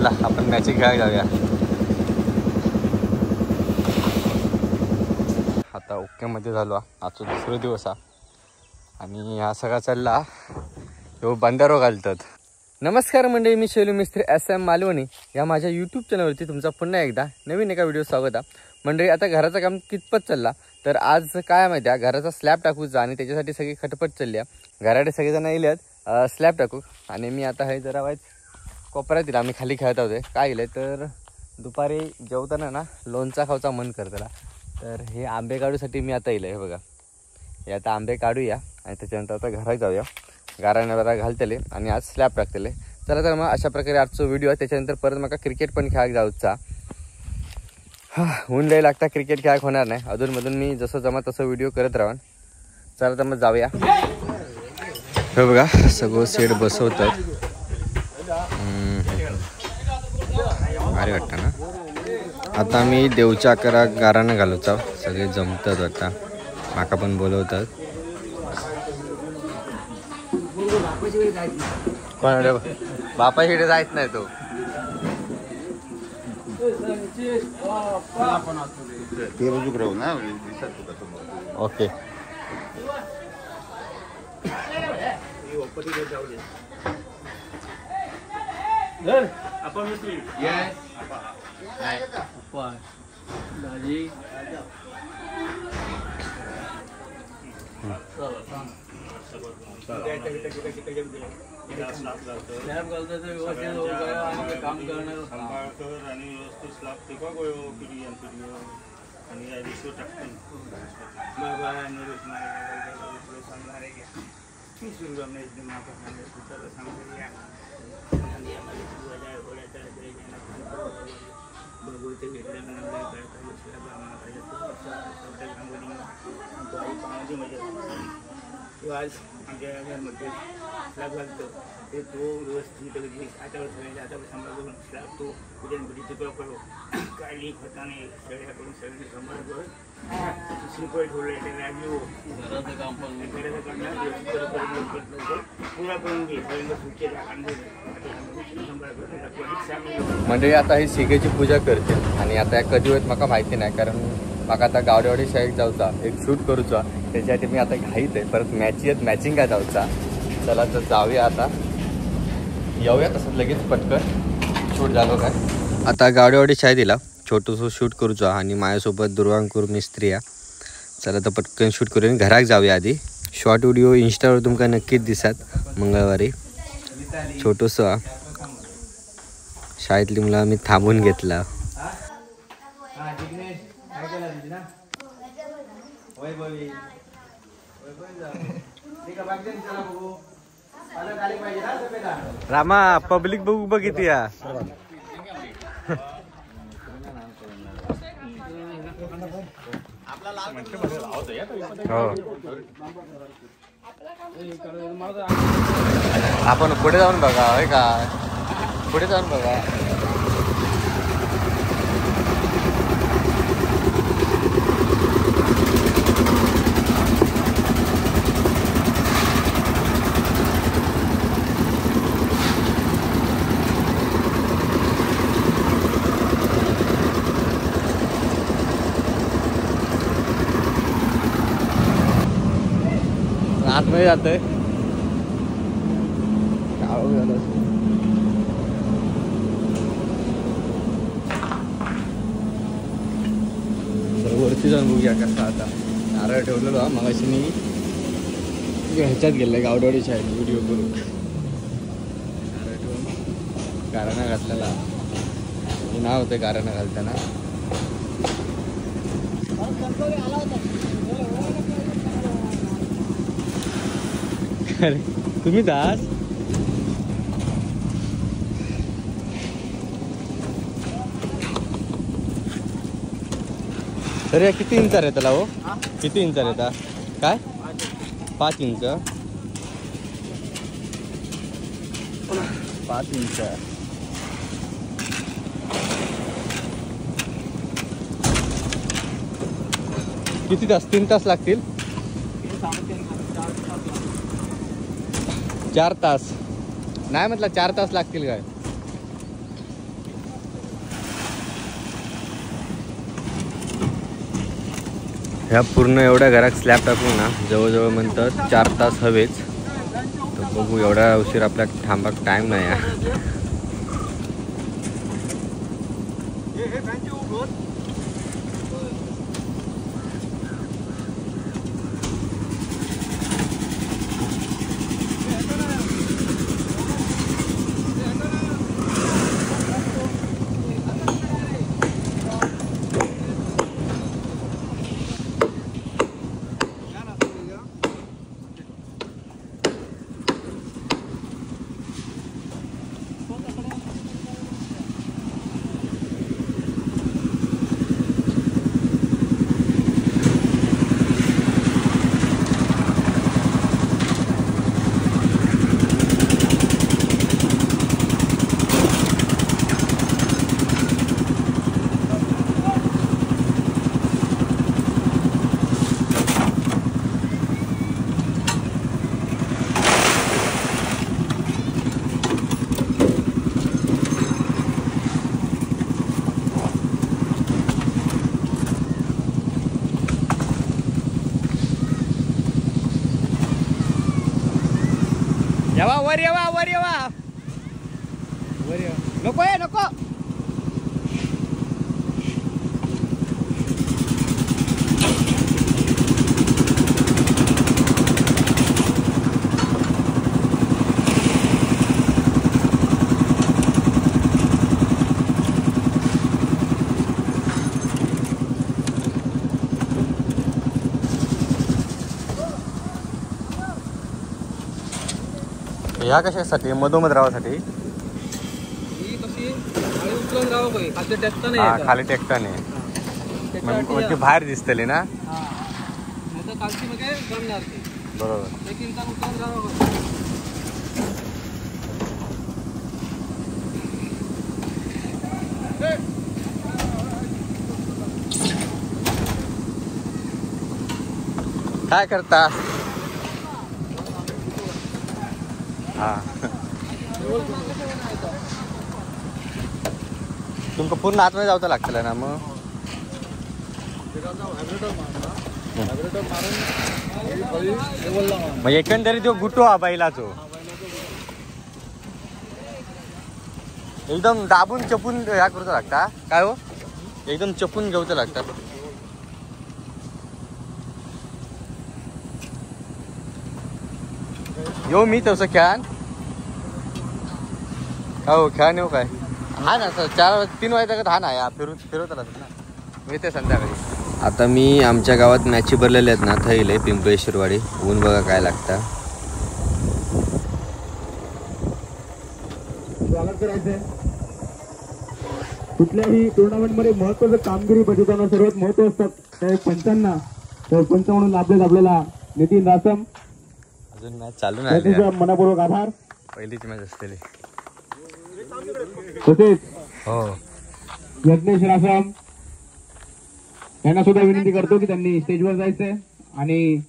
चला आपण मॅचिंग खेळायला जाऊया. आता ओकेमध्ये झालो. आजचा दुसरा दिवस हा आणि हा सगळा चालला तो बंदारो घालतात. नमस्कार मंडळी, मी शैलू मिस्त्री SM मालवणी या माझ्या यूट्यूब चॅनलवरती तुमचा पुन्हा एकदा नवीन एका व्हिडिओ स्वागत आहे. मंडळी आता घराचं काम कितपत चालला तर आज काय माहिती आहे, घराचा स्लॅब टाकूचा आणि त्याच्यासाठी सगळी खटपट चालली आहे. घराकडे सगळेजण येल्यात स्लॅब टाकू आणि मी आता हे जरा वाईट कोपऱ्यात दिला. आम्ही खाली खेळत होते. काय केलं तर दुपारी जेवताना ना लोणचा खाऊचा मन करताला, तर हे आंबे काढूसाठी मी आता येईल. हे बघा, हे आता आंबे काढूया आणि त्याच्यानंतर आता घरात जाऊया. गाराने बरा घालतले आणि आज स्लॅब टाकतले. चला तर मग अशा प्रकारे आजचा व्हिडिओ आहे. त्याच्यानंतर परत मग क्रिकेट पण खेळायला जाऊचा. ऊन लई लागता, क्रिकेट खेळायला होणार नाही. अधूनमधून मी जसं जमत तसं व्हिडिओ करत राहून. चला तर मग जाऊया. हे बघा सगळं सेट बसवतात. भारी वाटतं ना. आता मी देवच्या आकारा गारानं घालूचा. सगळे जमतात आता, माका पण बोलवतात. कोण बापाकडे जायच नाही तो. ओके आज आमच्या घरामध्ये स्लॅब घालतो ते तो व्यवस्थित आता सांभाळून स्लॅब तो उद्यानपती चित्र करो काय लीक होता नाही. सगळ्याकडून सगळी सांभाळ करून शिरकोळ ठेवले राजीव घराचं काम पण पुरा करून घे. म्हणजे आता ही शिगेची पूजा करते आणि आता कधी होत मला माहिती नाही, कारण मला आता गावडेवाडी शाळेत जाऊचा, एक शूट करूचा. त्याच्यासाठी मी आता घाईत आहे. परत मॅचिंग काय जाऊचा. चला तर जाऊया आता, येऊया तसं लगेच पटकन शूट झालो काय. आता गावडेवाडी शाळेत दिला छोटंसं शूट करूचा आणि माझ्यासोबत दुर्वांकूर मिस्त्री आहे. चला तर पटकन शूट करून घरात जाऊया. आधी शॉर्ट व्हिडिओ इंस्टावर तुमका नक्कीच दिसत. मंगळवारी छोटंसं शाळेतली मुलं आम्ही थांबून घेतला. रामा पब्लिक बघू बघितली या. आपण पुढे जाऊन बघा. होय का, पुढे जाऊन बघा. आतमध्ये जातोय. वरती जाऊन बघूया कसं. आता नारळ ठेवलेलो मगाशी मी ह्याच्यात गेलं गावडवाडी शाळेत व्हिडिओ करून. नारळ ठेवून गाराणा घातलेला नाव होतं गाराणा घालताना. तुम्ही दास अरे किती इंच येतला हो? किती इंच येता काय? 5 इंच. 5 इंच. किती तास? 3 तास लागतील. 4 तास नाही म्हटलं 4 तास लागतील काय. ह्या पूर्ण एवढ्या घरात स्लॅब टाकून ना जवळजवळ म्हणतात 4 तास हवेच. तर बघू एवढा उशीर आपल्या थांबाक टाईम नाही आहे. येवा वर येवा वर येवा वर येवा. नको आहे नको. ह्या कशासाठी मधोमध रावासाठी ही कशी खाली उचलून राहावं काही खाली टेकता नाही हा येत. खाली टेकताने त्याच्यासाठी म्हणजे बाहेर दिसतली ना. हा नाही तर खालची मग जमणार ती बरोबर. एक इंचा उचलून राहावं काही. काय करता. हा तुमका पूर्ण आतमध्ये जावं लागतं ना. मग म्हणजे एकंदरीत तो गुटो हा बैलाचो एकदम दाबून चपून ह्या करूचा लागता. काय हो एकदम चपून घेऊचं लागतात. यो मी तसं खेळान काय हो खेळान येऊ काय हा ना. 3 वाजता हा ना या फिरवत राहतात ना. मी ते संध्याकाळी आता मी आमच्या गावात मॅची भरलेले आहेत ना. थैले पिंपळेश्वरवाडी ऊन बघा काय लागता. स्वागत करायचंय. कुठल्याही टुर्नामेंट मध्ये महत्वाचं कामगिरी बजावताना सर्वात महत्व असतात त्या पंचांना. तर पंच म्हणून लाभलेत आपल्याला नितीन रासम. अजून मॅच चालू नाही. त्याचा मनपूर्वक आभार. पहिलीच मॅच असलेली. तसेच हो यज्ञेश रासम यांना सुद्धा विनंती करतो की त्यांनी स्टेजवर जायचंय. आणि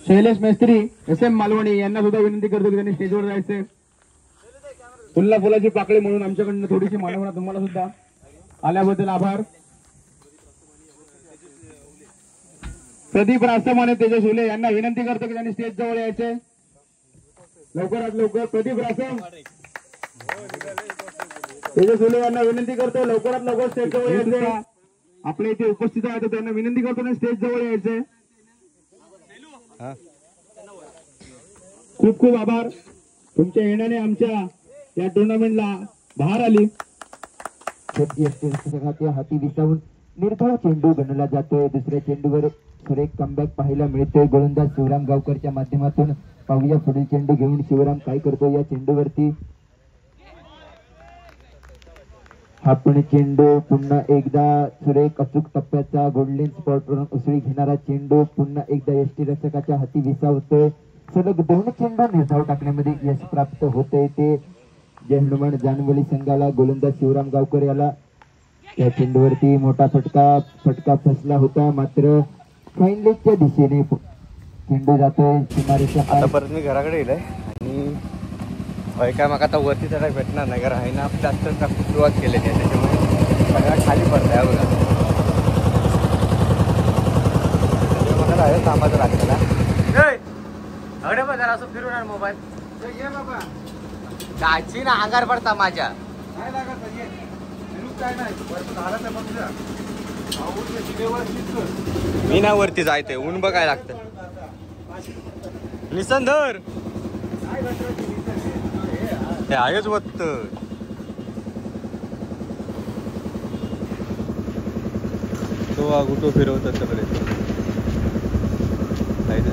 शैलेश मेस्त्री SM मालवणी यांना सुद्धा विनंती करतो की त्यांनी स्टेजवर जायचंय. फुल्ला फुलाची पाकळी म्हणून आमच्याकडनं थोडीशी मानवना तुम्हाला सुद्धा. आल्याबद्दल आभार. प्रदीप रासम आणि तेजस उले यांना विनंती करतो की त्यांनी स्टेज जवळ यायचंय. लवकरात लवकर प्रदीप रासम तेजस उले यांना विनंती करतो लवकरात लवकर स्टेज जवळ यायचंय. आपल्या इथे उपस्थित आहेत त्यांना विनंती करतो ना स्टेज जवळ यायचंय. खूप खूप आभार. तुमच्या येण्याने आमच्या या टुर्नामेंटला बहार आली. हाती विसावून निर्धाव चेंडू गणला जातोय. दुसऱ्या चेंडूवर सुरेख कमबॅक पाहायला मिळतोय. गोलंदाज शिवराम गावकरच्या माध्यमातून. पाहूया पुढील चेंडू घेऊन शिवराम काय करतो या चेंडूवरती. हा पण चेंडू पुन्हा एकदा सुरेख अचूक टप्प्याचा गोल्डन स्पॉट वरून उसळी घेणारा चेंडू पुन्हा एकदा यष्टीरक्षकाच्या हाती विसावतोय. सलग 2 चेंडू निर्धाव टाकण्यामध्ये यश प्राप्त होते. ते जय हनुमान जानवली संघाला गोलंदाज शिवराम गावकर याला. त्या चेंडूवरती मोठा फटका फसला होता. मात्र फाईनलेटच्या दिशेने चेंडू जातोय सीमारेषा. आता परत मी घराकडे येईल आणि होय काय मग आता वरती त्याला भेटणार नाही कारण आहे ना प्लास्टरचा खूप सुरुवात केलेली आहे त्याच्यामुळे सगळ्या खाली पडत आहे बघा. मला आहे कामाचं लागतं अगडे पण जरा असं फिरवणार मोबाईल जायची ना अंगार पडता माझ्या मी ना वरती जायचंय ऊन बघायला लागतं. निसंधर हे आहेच वत्त तो कुठं फिरवत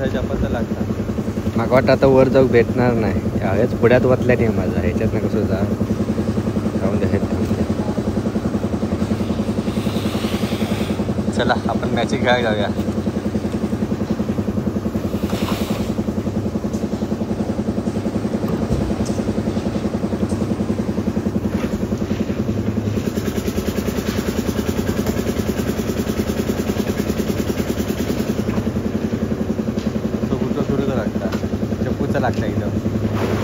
चपत लागतात. माग वाटतं आता वर जाऊ भेटणार नाही यावेळेस पुढ्यात वतल्या नाही माझा ह्याच्यात ना कसं जा जाऊन द्या. चला आपण मॅचिंग खेळायला जाऊया. लागतं एकदम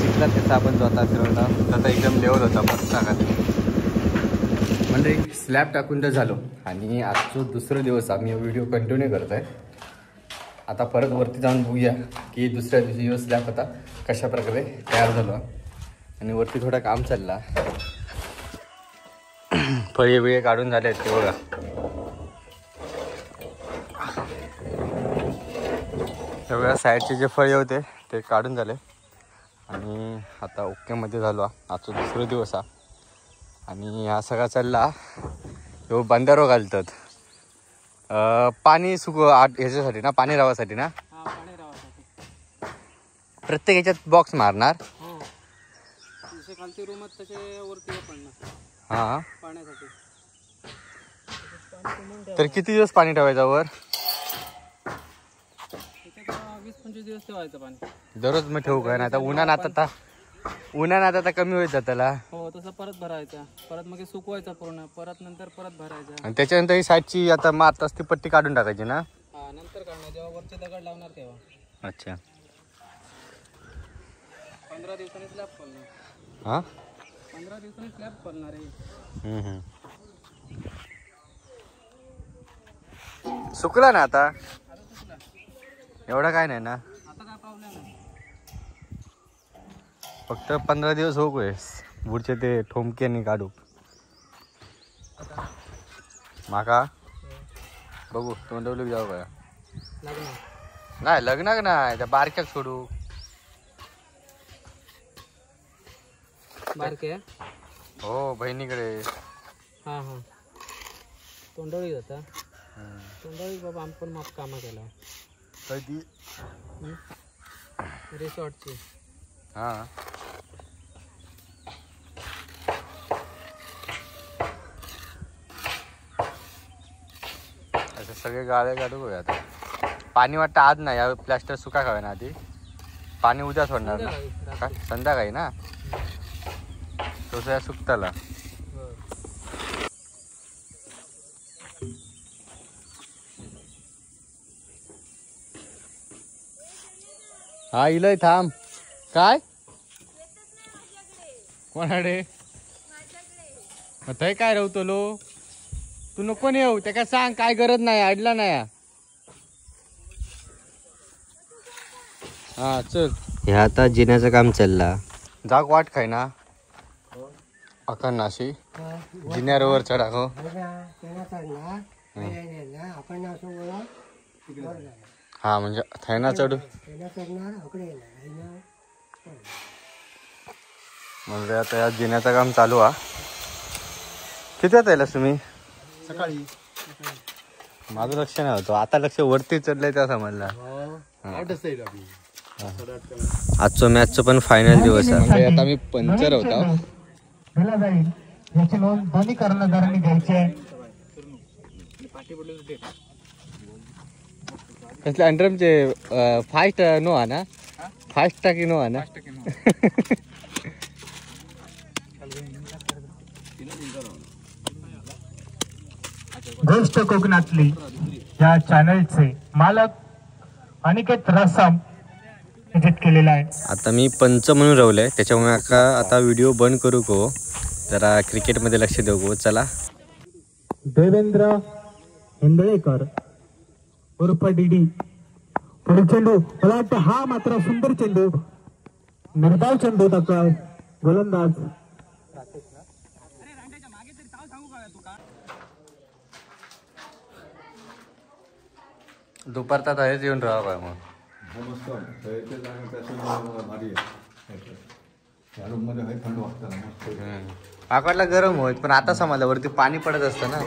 चिखलात त्याचा आपण स्वतः फिरवला तसा एकदम लेवल होता मस्त टाकायचं म्हणजे स्लॅब टाकून तर झालो. आणि आजचा दुसरा दिवस आम्ही व्हिडिओ कंटिन्यू करत आहे. आता परत वरती जाऊन बघूया की दुसऱ्या दिवशी स्लॅब आता कशा प्रकारे तयार झालो. आणि वरती थोडं काम चालला फळे बिळे काढून झाले आहेत ते बघा. सगळ्या साईडचे जे फळे होते ते काढून झाले आणि आता ओकेमध्ये झालो. आजचा दुसरा दिवस हा आणि हा सगळा चालला ह्यो बंधारो घालतात पाणी ह्याच्यासाठी ना पाणी रावासाठी ना प्रत्येक ह्याच्यात बॉक्स मारणार. हां तर किती दिवस पाणी ठेवायचं वर? 20-25 दिवस ठेवायचं पाणी दररोज मग ठेवू काय नाही आता उन्हाळ्यात आता कमी होईल जाताला. हो तसं परत भरायचा परत मग सुकवायचा पूर्ण परत नंतर परत भरायचा आणि त्याच्यानंतर ही साईडची आता मारत असती पट्टी काढून टाकायची ना. हा नंतर काढणार जेव्हा वरचे दगड लावणार तेव्हा. अच्छा 15 दिवसांनी स्लॅब पडणार. हा 15 दिवसांनी स्लॅब पडणार आहे. सुकला ना आता एवढं काय नाही ना आता काय प्रॉब्लेम नाही फक्त 15 दिवस हो गए पुढचे ते ठोमक्यानी काढू माका बघू तोंडवली जाऊ काय नाही लग्नाक नाही त्या बारक्याक सोडू बारके हो बहिणीकडे. हां हां तोंडवळी जाता तोंडवळी बाबा आम्ही पण माफ कामं केला कधी रिसॉर्टची. हां असं सगळे गाळे काढू बघा. आता पाणी वाटतं आज नाही या प्लॅस्टर सुका खावे ना आधी पाणी उद्या सोडणार ना काय संध्याकाळी ना तसं या सुकताला. हा इलय थांब काय कोणाकडे मग थंय काय राहतो लो तू नको येऊ त्या काय सांग काय गरज नाही अडला नाही. हा चल हे आता जिन्याचं काम चालला जाग वाट खाय ना अकन नाशी जिन्यावर चढा हो हा म्हणजे थैना चढू म्हणजे आता या जिन्याचं काम चालू हा. किती वाजता येलास तुम्ही? सकाळी. माझं लक्ष नाही होतं आता लक्ष वरती चढलंय त्या समजला. आजचं मॅचचं पण फायनल दिवस आहे. आता मी पंचर होता याची नोंद दोन्ही कर्णधारांनी घ्यायची आहे. कसले अंडरमचे फास्ट नो हा ना फास्ट टाकी नो हा ना. गोष्ट कोकणातली या चॅनलचे मालक अनिकेत रसम विजिट केलेला आहे. आता मी पंच म्हणून राहिलोय, त्याच्यामुळे आता व्हिडिओ बंद करू गो, जरा क्रिकेटमध्ये लक्ष देऊ गो. चला. देवेंद्र हिंदळेकर उर्फ डीडी. पुढील चेंडू, मला वाटतं हा मात्र सुंदर चेंडू, निर्धाव चेंडू टाकतोय गोलंदाज. दुपारचा तयारीच येऊन राहा बाय मग. आकाडला गरम होत, पण आता समजलं वरती पाणी पडत असतं ना.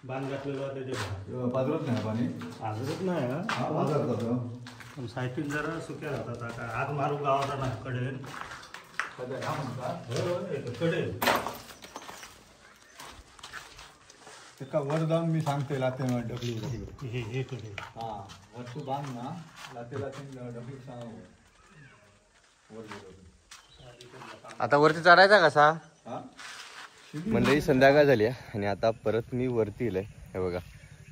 बांध घातलेलं बाजूलाच नाही पाणी आजरच नाही सायटिंग जरा सुक्या राहतात. आता आज मारू गावाला ना कडेल कडेल एका वर जाऊन मी सांगते लाते डबली हे कडेल. हा वर तू बांध ना लाते लाते डबली सांग. आता वरती चढायचा कसा? हा मंडळी संध्याकाळ झाली आहे आणि आता परत मी वरती येईल. हे बघा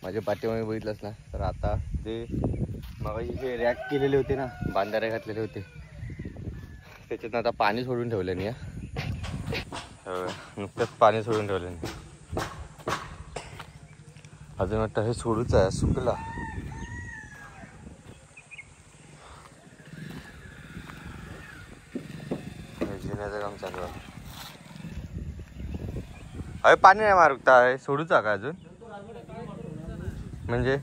माझ्या पाठीमागे बघितलंच ना, तर आता जे मगाशी जे रॅक केलेले होते ना, बांधारे घातलेले होते, त्याच्यातनं आता पाणी सोडून ठेवलं नाही. नुकतंच पाणी सोडून ठेवलं नाही, अजून वाटतं हे सोडूच आहे, सुकला. जिन्याचं काम चालू आहे. अरे पाणी नाही मारुकता, सोडूचा का अजून? म्हणजे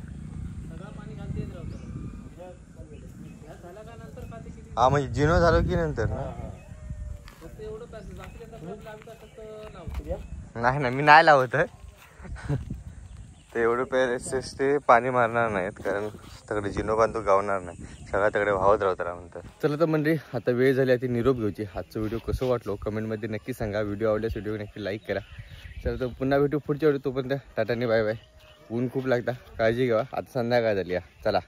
हा म्हणजे जिनो झालो की नंतर ना? नाही ना, मी नाही लावत आहे ते एवढं पैसे ते पाणी मारणार नाहीत, कारण तिकडे जिनो बांधतो गावणार नाही, सगळ्या तिकडे वाहत राहतात म्हणतात. चला तर मंडळी, आता वेळ झाली आता निरोप घेऊची. आजचा व्हिडिओ कसं वाटलो कमेंटमध्ये नक्की सांगा. व्हिडिओ आवडल्यास व्हिडिओ नक्की लाईक करा. चला तर पुन्हा भेटू पुढच्या व्हिडिओ. तोपर्यंत टाटाने बाय बाय. ऊन खूप लागता, काळजी घ्या. आता संध्याकाळ झाली. चला.